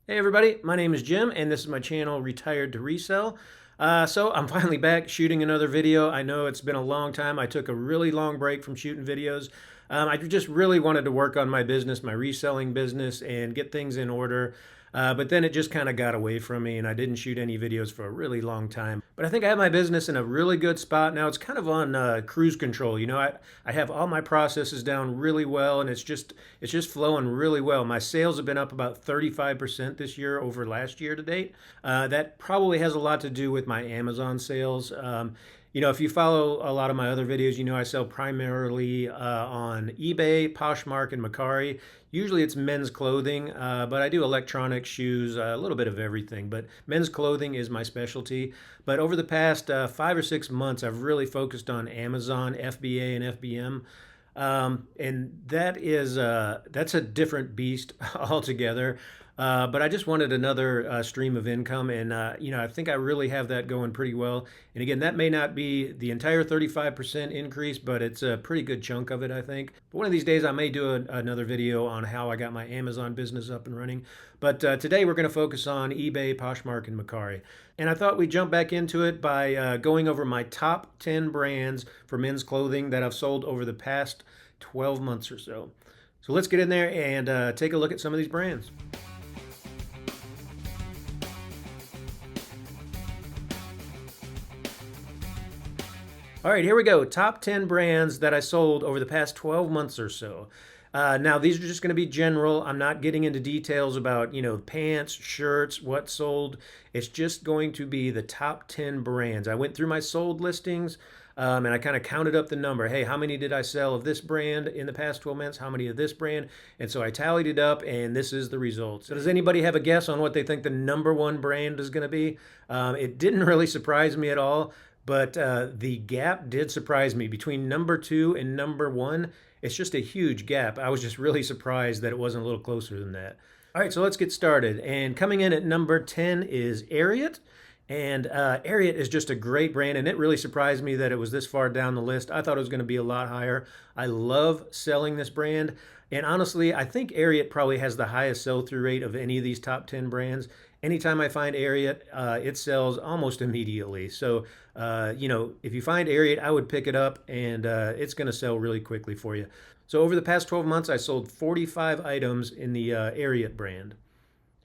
Hey everybody, my name is Jim and this is my channel Retired to Resell. So I'm finally back shooting another video. I know it's been a long time. I took a really long break from shooting videos. I just really wanted to work on my business, my reselling business, and get things in order. But then it just kind of got away from me and I didn't shoot any videos for a really long time. But I think I have my business in a really good spot now. It's kind of on cruise control. I have all my processes down really well and it's just flowing really well. My sales have been up about 35% this year over last year to date. That probably has a lot to do with my Amazon sales. If you follow a lot of my other videos, I sell primarily on eBay, Poshmark, and Mercari. Usually it's men's clothing, but I do electronics, shoes, a little bit of everything. But men's clothing is my specialty. But over the past 5 or 6 months, I've really focused on Amazon, FBA, and FBM. And that's a different beast altogether. But I just wanted another stream of income, and I think I really have that going pretty well. And again, that may not be the entire 35% increase, but it's a pretty good chunk of it, I think. But one of these days, I may do another video on how I got my Amazon business up and running. But today, we're going to focus on eBay, Poshmark, and Mercari. And I thought we'd jump back into it by going over my top 10 brands for men's clothing that I've sold over the past 12 months or so. So let's get in there and take a look at some of these brands. All right, here we go. Top 10 brands that I sold over the past 12 months or so. Now, these are just going to be general. I'm not getting into details about, pants, shirts, what sold. It's just going to be the top 10 brands. I went through my sold listings and I kind of counted up the number. Hey, how many did I sell of this brand in the past 12 months? How many of this brand? And so I tallied it up and this is the result. So does anybody have a guess on what they think the number one brand is going to be? It didn't really surprise me at all. But the gap did surprise me between number 2 and number 1. It's just a huge gap. I was just really surprised that it wasn't a little closer than that. All right, so let's get started. And coming in at number 10 is Ariat. And Ariat is just a great brand, and it really surprised me that it was this far down the list. I thought it was going to be a lot higher. I love selling this brand. And honestly, I think Ariat probably has the highest sell-through rate of any of these top 10 brands. Anytime I find Ariat, it sells almost immediately. So, if you find Ariat, I would pick it up, and it's going to sell really quickly for you. So over the past 12 months, I sold 45 items in the Ariat brand.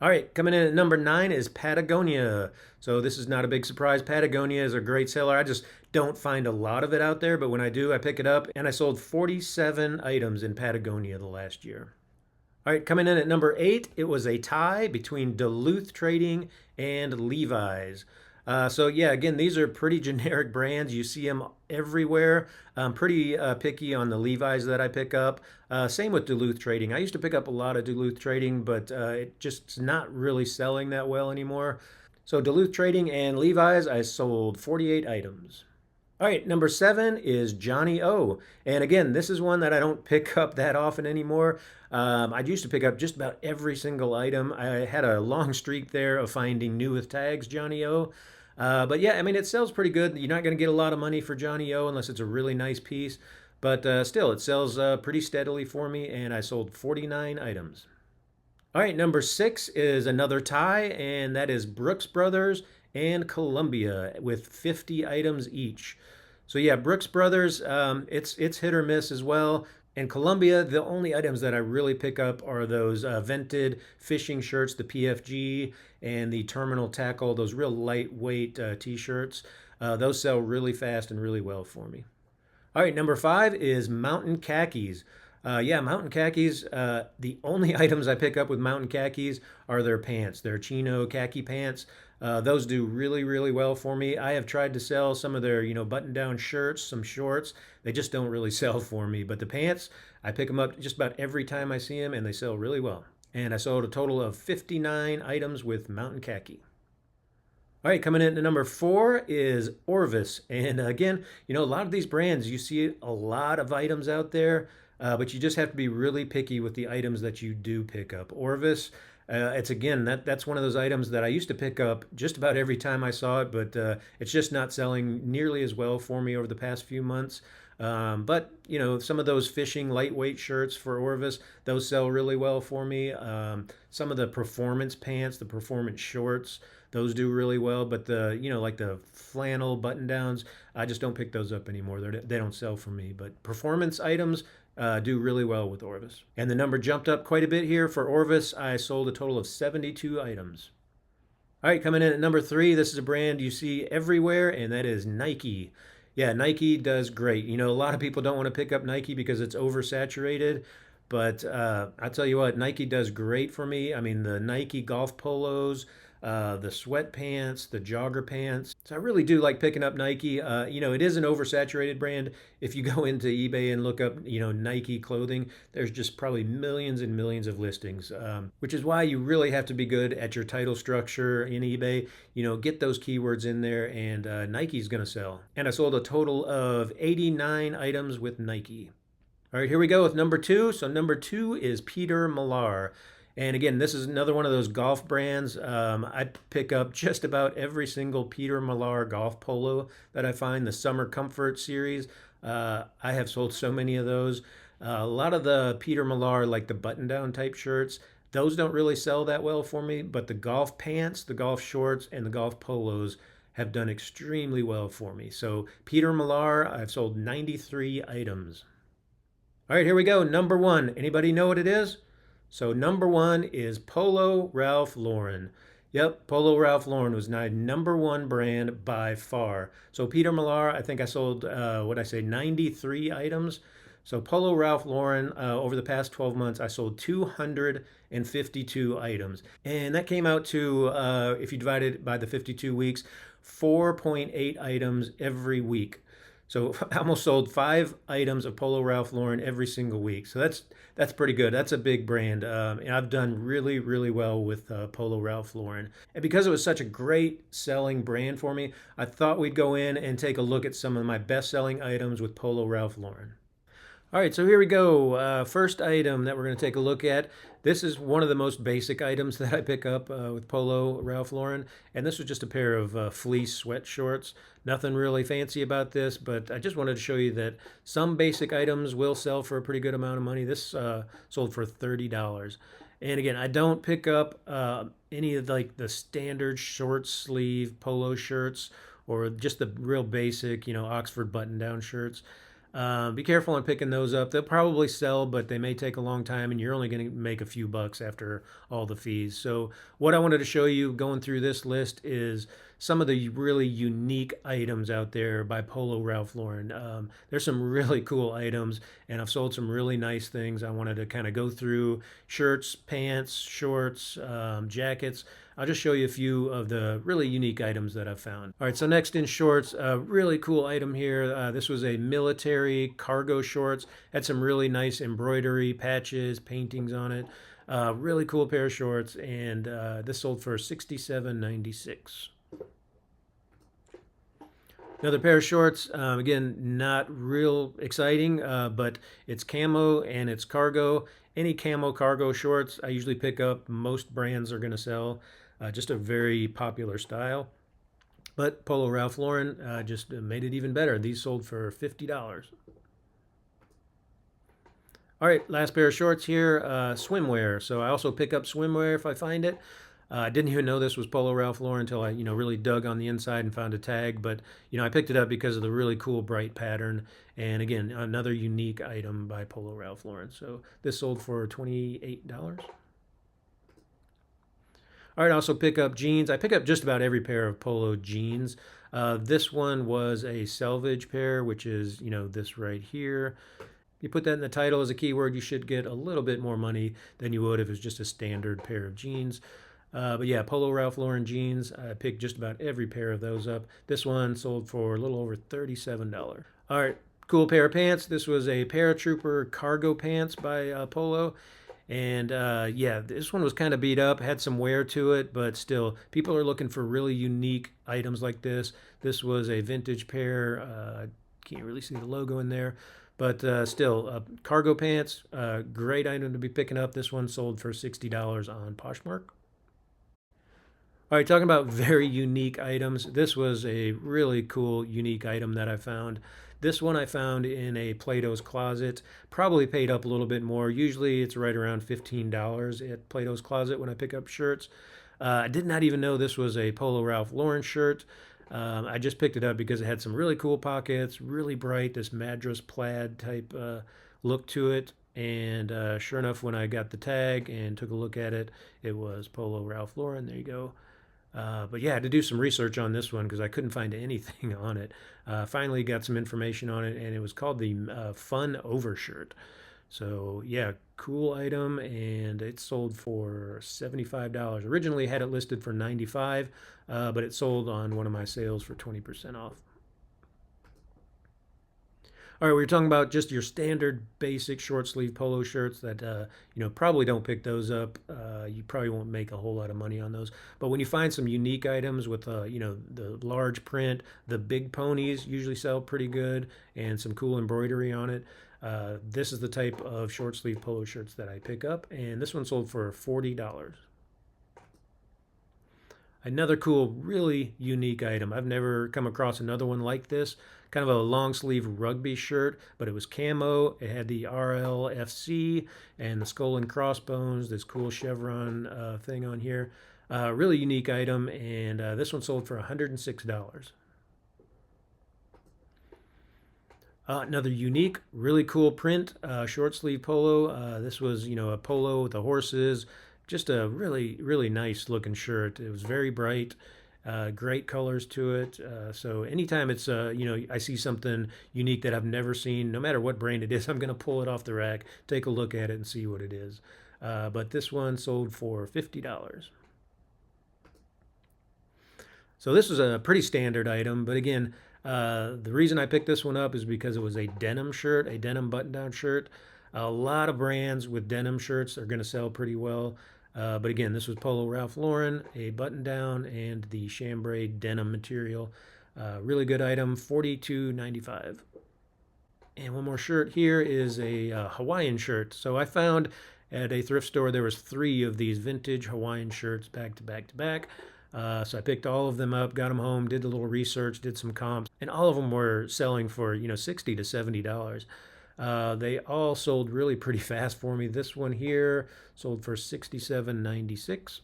All right, coming in at number 9 is Patagonia. So this is not a big surprise. Patagonia is a great seller. I just don't find a lot of it out there, but when I do, I pick it up. And I sold 47 items in Patagonia the last year. All right, coming in at number 8, it was a tie between Duluth Trading and Levi's. Again, these are pretty generic brands. You see them everywhere. I'm pretty picky on the Levi's that I pick up. Same with Duluth Trading. I used to pick up a lot of Duluth Trading, but it just not really selling that well anymore. So Duluth Trading and Levi's, I sold 48 items. All right, number 7 is Johnny O. And again, this is one that I don't pick up that often anymore. I used to pick up just about every single item. I had a long streak there of finding new with tags Johnny O. But yeah, I mean, it sells pretty good. You're not going to get a lot of money for Johnny O unless it's a really nice piece. But still, it sells pretty steadily for me, and I sold 49 items. All right, number 6 is another tie, and that is Brooks Brothers and Columbia with 50 items each. So yeah, Brooks Brothers, it's hit or miss as well. And Columbia, the only items that I really pick up are those vented fishing shirts, the PFG, and the terminal tackle, those real lightweight t-shirts. Those sell really fast and really well for me. All right, number 5 is Mountain Khakis. Mountain Khakis, the only items I pick up with Mountain Khakis are their pants, their chino khaki pants. Those do really, really well for me. I have tried to sell some of their, button-down shirts, some shorts. They just don't really sell for me. But the pants, I pick them up just about every time I see them, and they sell really well. And I sold a total of 59 items with Mountain Khaki. All right, coming in at number 4 is Orvis. And again, a lot of these brands, you see a lot of items out there, but you just have to be really picky with the items that you do pick up. Orvis, It's again that's one of those items that I used to pick up just about every time I saw it, but it's just not selling nearly as well for me over the past few months. But some of those fishing lightweight shirts for Orvis, those sell really well for me. Some of the performance pants, the performance shorts, those do really well. But like the flannel button downs, I just don't pick those up anymore. They don't sell for me. But performance items do really well with Orvis. And the number jumped up quite a bit here. For Orvis, I sold a total of 72 items. All right, coming in at number 3, this is a brand you see everywhere, and that is Nike. Yeah, Nike does great. A lot of people don't want to pick up Nike because it's oversaturated, but I tell you what, Nike does great for me. I mean, the Nike golf polos, the sweatpants, the jogger pants. So I really do like picking up Nike. It is an oversaturated brand. If you go into eBay and look up, Nike clothing, there's just probably millions and millions of listings, which is why you really have to be good at your title structure in eBay. Get those keywords in there, and Nike's going to sell. And I sold a total of 89 items with Nike. All right, here we go with number 2. So number 2 is Peter Millar. And again, this is another one of those golf brands. I pick up just about every single Peter Millar golf polo that I find, the Summer Comfort series. I have sold so many of those. A lot of the Peter Millar, like the button-down type shirts, those don't really sell that well for me, but the golf pants, the golf shorts, and the golf polos have done extremely well for me. So Peter Millar, I've sold 93 items. All right, here we go. Number 1. Anybody know what it is? So number 1 is Polo Ralph Lauren. Yep, Polo Ralph Lauren was my number 1 brand by far. So Peter Millar, I think I sold, 93 items. So Polo Ralph Lauren, over the past 12 months, I sold 252 items. And that came out to, if you divide it by the 52 weeks, 4.8 items every week. So I almost sold 5 items of Polo Ralph Lauren every single week. So that's pretty good. That's a big brand. And I've done really, really well with Polo Ralph Lauren. And because it was such a great selling brand for me, I thought we'd go in and take a look at some of my best selling items with Polo Ralph Lauren. All right, so here we go. First item that we're going to take a look at. This is one of the most basic items that I pick up with Polo Ralph Lauren, and this was just a pair of fleece sweat shorts. Nothing really fancy about this, but I just wanted to show you that some basic items will sell for a pretty good amount of money. This sold for $30. And again, I don't pick up any of the standard short sleeve polo shirts or just the real basic, Oxford button-down shirts. Be careful on picking those up. They'll probably sell, but they may take a long time, and you're only going to make a few bucks after all the fees. So what I wanted to show you going through this list is some of the really unique items out there by Polo Ralph Lauren. There's some really cool items, and I've sold some really nice things. I wanted to kind of go through shirts, pants, shorts, jackets. I'll just show you a few of the really unique items that I've found. All right, so next in shorts, a really cool item here. This was a military cargo shorts. Had some really nice embroidery, patches, paintings on it. Really cool pair of shorts, and this sold for $67.96. Another pair of shorts, again, not real exciting, but it's camo and it's cargo. Any camo cargo shorts I usually pick up. Most brands are going to sell. Just a very popular style. But Polo Ralph Lauren just made it even better. These sold for $50. All right, last pair of shorts here, swimwear. So I also pick up swimwear if I find it. I didn't even know this was Polo Ralph Lauren until I, really dug on the inside and found a tag. But, I picked it up because of the really cool bright pattern. And again, another unique item by Polo Ralph Lauren. So this sold for $28. All right, I also pick up jeans. I pick up just about every pair of Polo jeans. This one was a selvage pair, which is, this right here. You put that in the title as a keyword, you should get a little bit more money than you would if it was just a standard pair of jeans. But yeah, Polo Ralph Lauren jeans, I picked just about every pair of those up. This one sold for a little over $37. All right, cool pair of pants. This was a Paratrooper cargo pants by Polo. And yeah, this one was kind of beat up, had some wear to it, but still, people are looking for really unique items like this. This was a vintage pair. Can't really see the logo in there. But still, cargo pants, great item to be picking up. This one sold for $60 on Poshmark. All right, talking about very unique items. This was a really cool, unique item that I found. This one I found in a Plato's Closet. Probably paid up a little bit more. Usually it's right around $15 at Plato's Closet when I pick up shirts. I did not even know this was a Polo Ralph Lauren shirt. I just picked it up because it had some really cool pockets, really bright, this Madras plaid type look to it. And sure enough, when I got the tag and took a look at it, it was Polo Ralph Lauren. There you go. But yeah, I had to do some research on this one because I couldn't find anything on it. Finally got some information on it, and it was called the Fun Overshirt. So yeah, cool item, and it sold for $75. Originally had it listed for $95, but it sold on one of my sales for 20% off. All right, we were talking about just your standard basic short sleeve polo shirts that probably don't pick those up. You probably won't make a whole lot of money on those. But when you find some unique items with the large print, the big ponies usually sell pretty good, and some cool embroidery on it. This is the type of short sleeve polo shirts that I pick up, and this one sold for $40. Another cool, really unique item. I've never come across another one like this. Kind of a long sleeve rugby shirt, but it was camo. It had the RLFC and the skull and crossbones, this cool chevron thing on here. Really unique item, and this one sold for $106. Another unique, really cool print, short sleeve polo. This was, a polo with the horses. Just a really, really nice looking shirt. It was very bright, great colors to it. So anytime it's, I see something unique that I've never seen, no matter what brand it is, I'm going to pull it off the rack, take a look at it, and see what it is. But this one sold for $50. So this was a pretty standard item, but again, the reason I picked this one up is because it was a denim shirt, a denim button-down shirt. A lot of brands with denim shirts are going to sell pretty well. But again, this was Polo Ralph Lauren, a button-down, and the chambray denim material. Really good item, $42.95. And one more shirt here is a Hawaiian shirt. So I found at a thrift store there was 3 of these vintage Hawaiian shirts back to back to back. So I picked all of them up, got them home, did a little research, did some comps, and all of them were selling for $60 to $70. They all sold really pretty fast for me. This one here sold for $67.96.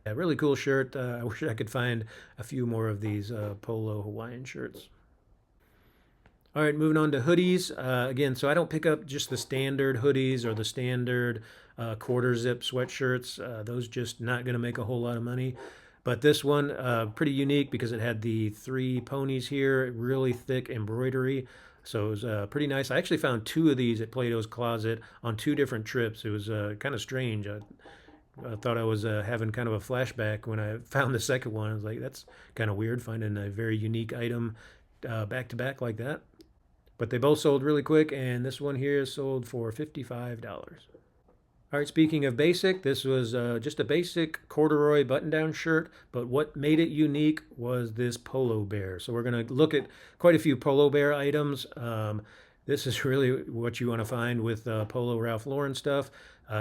A really cool shirt. I wish I could find a few more of these polo Hawaiian shirts. All right, moving on to hoodies. Again, so I don't pick up just the standard hoodies or the standard quarter zip sweatshirts. Those just not going to make a whole lot of money. But this one, pretty unique because it had the 3 ponies here, really thick embroidery. So it was pretty nice. I actually found 2 of these at Plato's Closet on 2 different trips. It was kind of strange. I thought I was having kind of a flashback when I found the second one. I was like, that's kind of weird, finding a very unique item back to back like that. But they both sold really quick, and this one here sold for $55. All right, speaking of basic, this was just a basic corduroy button-down shirt, but what made it unique was this polo bear. So we're going to look at quite a few polo bear items. This is really what you want to find with Polo Ralph Lauren stuff.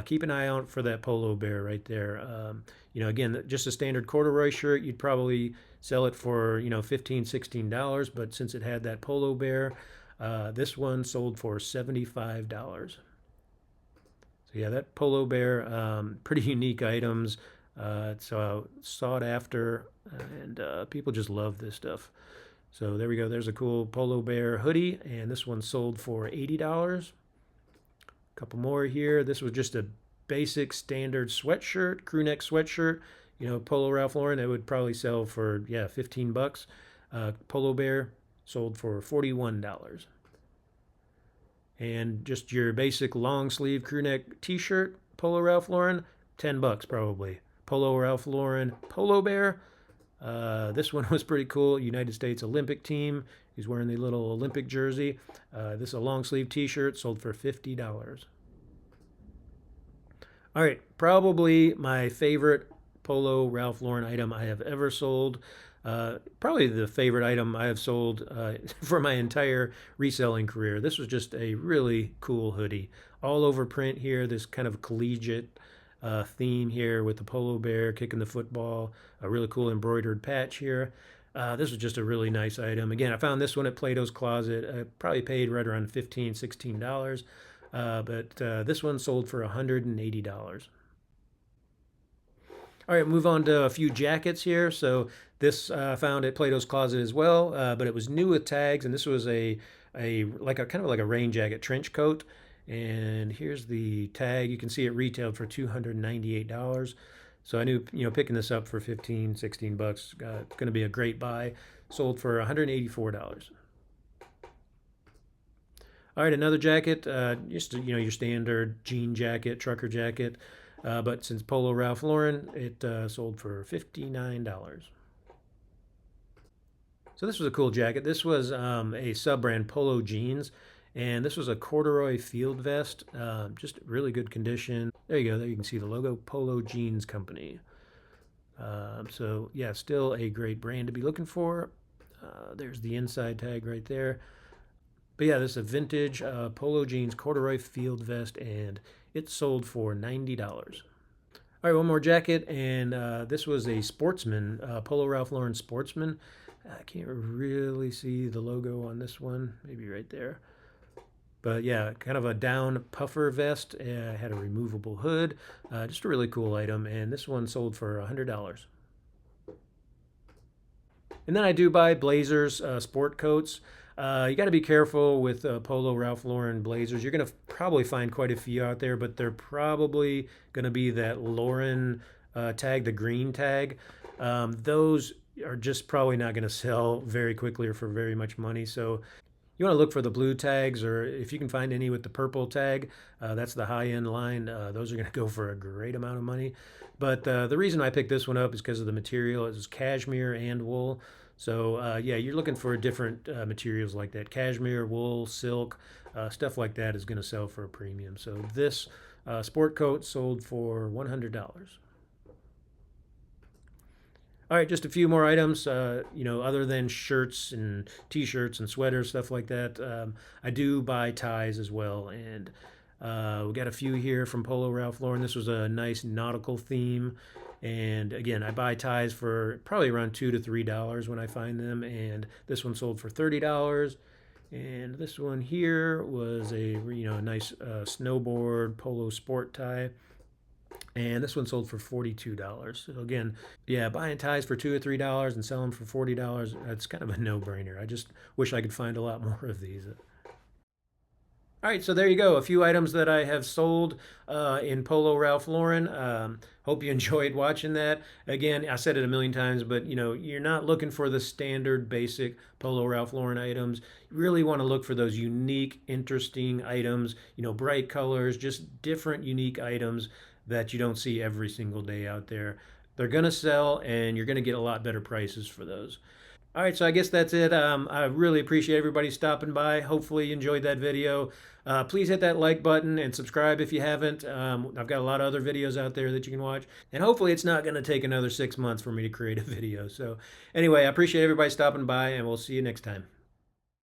Keep an eye out for that polo bear right there. Again, just a standard corduroy shirt, you'd probably sell it for, $15, $16, but since it had that polo bear, this one sold for $75. So yeah, that polo bear, pretty unique items. It's sought after, and people just love this stuff. So there we go. There's a cool polo bear hoodie, and this one sold for $80. A couple more here. This was just a basic standard sweatshirt, crew neck sweatshirt. Polo Ralph Lauren, that would probably sell for, $15. Polo bear sold for $41. And just your basic long sleeve crew neck t-shirt, Polo Ralph Lauren, $10 probably. Polo Ralph Lauren polo bear. This one was pretty cool. United States Olympic team. He's wearing the little Olympic jersey. This is a long sleeve t-shirt, sold for $50. All right, probably my favorite Polo Ralph Lauren item I have ever sold. Probably the favorite item I have sold for my entire reselling career. This was just a really cool hoodie. All over print here, this kind of collegiate theme here with the polo bear kicking the football, a really cool embroidered patch here. This was just a really nice item. Again, I found this one at Plato's Closet. I probably paid right around $15, $16, but this one sold for $180. All right, move on to a few jackets here. So this I found at Plato's Closet as well, but it was new with tags, and this was a like a kind of like a rain jacket trench coat. And here's the tag. You can see it retailed for $298. So I knew, picking this up for 15, 16 bucks, going to be a great buy. Sold for $184. All right, another jacket, just your standard jean jacket, trucker jacket, but since Polo Ralph Lauren, it sold for $59. So this was a cool jacket. This was a sub-brand Polo Jeans, and this was a corduroy field vest, just really good condition. There you go. There you can see the logo, Polo Jeans Company. So yeah, still a great brand to be looking for. There's the inside tag right there. But yeah, this is a vintage Polo Jeans corduroy field vest, and it sold for $90. All right, one more jacket, and this was a Sportsman, Polo Ralph Lauren Sportsman. I can't really see the logo on this one, maybe right there. But yeah, kind of a down puffer vest. Had a removable hood. Just a really cool item, and this one sold for $100. And then I do buy blazers, sport coats. You got to be careful with Polo Ralph Lauren blazers. You're going to probably find quite a few out there, but they're probably going to be that Lauren tag, the green tag. Those are just probably not going to sell very quickly or for very much money. So you want to look for the blue tags, or if you can find any with the purple tag, that's the high end line. Those are going to go for a great amount of money. But the reason I picked this one up is because of the material. It's cashmere and wool. So yeah, you're looking for different materials like that. Cashmere, wool, silk, stuff like that is going to sell for a premium. So this sport coat sold for $100. All right, just a few more items. Other than shirts and t-shirts and sweaters, stuff like that, I do buy ties as well. And we got a few here from Polo Ralph Lauren. This was a nice nautical theme. And again, I buy ties for probably around $2 to $3 when I find them. And this one sold for $30. And this one here was a nice snowboard polo sport tie. And this one sold for $42. So again, yeah, buying ties for $2 or $3 and selling them for $40, that's kind of a no-brainer. I just wish I could find a lot more of these. All right, so there you go. A few items that I have sold in Polo Ralph Lauren. Hope you enjoyed watching that. Again, I said it a million times, but you're not looking for the standard basic Polo Ralph Lauren items. You really want to look for those unique, interesting items, bright colors, just different unique items that you don't see every single day out there. They're going to sell, and you're going to get a lot better prices for those. All right, so I guess that's it. I really appreciate everybody stopping by. Hopefully you enjoyed that video. Please hit that like button and subscribe if you haven't. I've got a lot of other videos out there that you can watch. And hopefully it's not going to take another 6 months for me to create a video. So anyway, I appreciate everybody stopping by, and we'll see you next time.